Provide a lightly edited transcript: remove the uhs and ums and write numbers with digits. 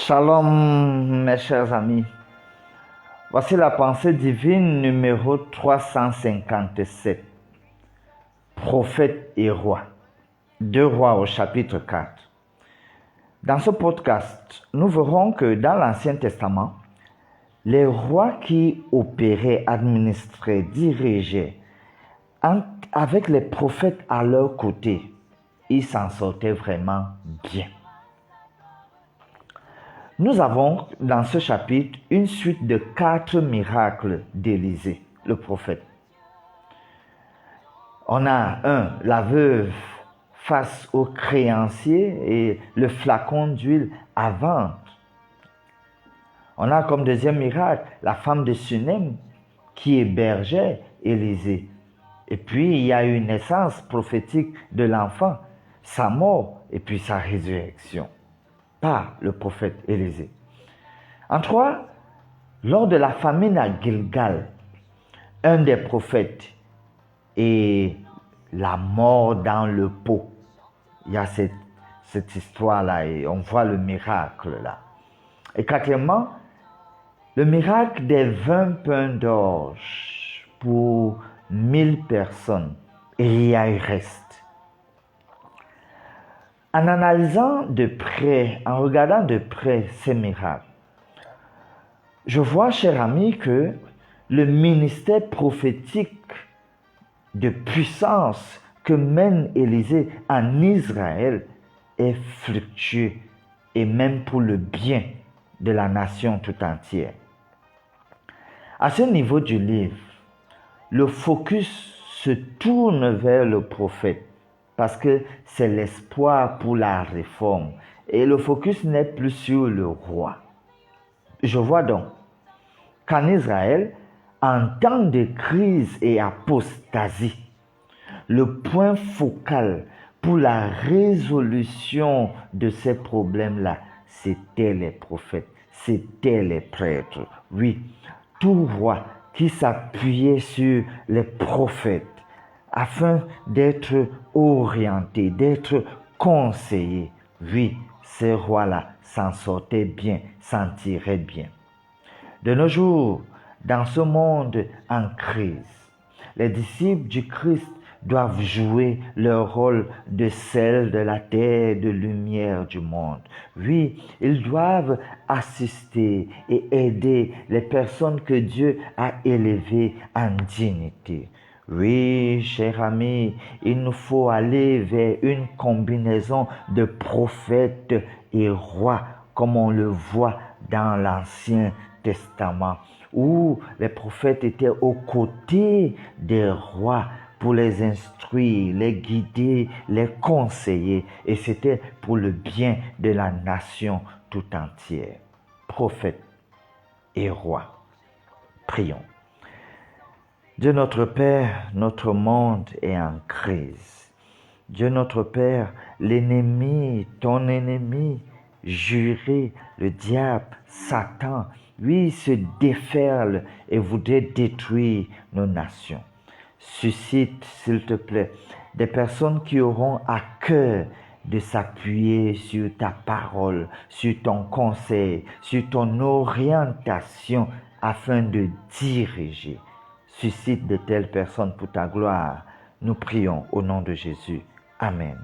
Shalom mes chers amis, voici la pensée divine numéro 357, prophète et roi, 2 Rois au chapitre 4. Dans ce podcast, nous verrons que dans l'Ancien Testament, les rois qui opéraient, administraient, dirigeaient, avec les prophètes à leur côté, ils s'en sortaient vraiment bien. Nous avons dans ce chapitre une suite de 4 miracles d'Élisée, le prophète. On a la veuve face au créancier et le flacon d'huile à vendre. On a comme deuxième miracle la femme de Sunem qui hébergeait Élisée. Et puis il y a une naissance prophétique de l'enfant, sa mort et puis sa résurrection par le prophète Élisée. En 3, lors de la famine à Gilgal, un des prophètes et la mort dans le pot. Il y a cette histoire-là et on voit le miracle là. Et quatrièmement, le miracle des 20 pains d'orge pour 1000 personnes. Et il y a un reste. En analysant de près, en regardant de près ces miracles, je vois, cher ami, que le ministère prophétique de puissance que mène Élisée en Israël est fructueux et même pour le bien de la nation tout entière. À ce niveau du livre, le focus se tourne vers le prophète parce que c'est l'espoir pour la réforme et le focus n'est plus sur le roi. Je vois donc qu'en Israël, en temps de crise et apostasie, le point focal pour la résolution de ces problèmes-là, c'était les prophètes, c'était les prêtres. Oui, tout roi qui s'appuyait sur les prophètes afin d'être orienté, d'être conseillé. Oui, ces rois-là s'en sortaient bien, s'en tiraient bien. De nos jours, dans ce monde en crise, les disciples du Christ doivent jouer leur rôle de sel de la terre, de lumière du monde. Oui, ils doivent assister et aider les personnes que Dieu a élevées en dignité. Oui, cher ami, il nous faut aller vers une combinaison de prophètes et rois, comme on le voit dans l'Ancien Testament, où les prophètes étaient aux côtés des rois pour les instruire, les guider, les conseiller, et c'était pour le bien de la nation tout entière. Prophètes et rois. Prions. Dieu notre Père, notre monde est en crise. Dieu notre Père, l'ennemi, ton ennemi, juré, le diable, Satan, lui se déferle et voudrait détruire nos nations. Suscite, s'il te plaît, des personnes qui auront à cœur de s'appuyer sur ta parole, sur ton conseil, sur ton orientation afin de diriger. Suscite de telles personnes pour ta gloire. Nous prions au nom de Jésus. Amen.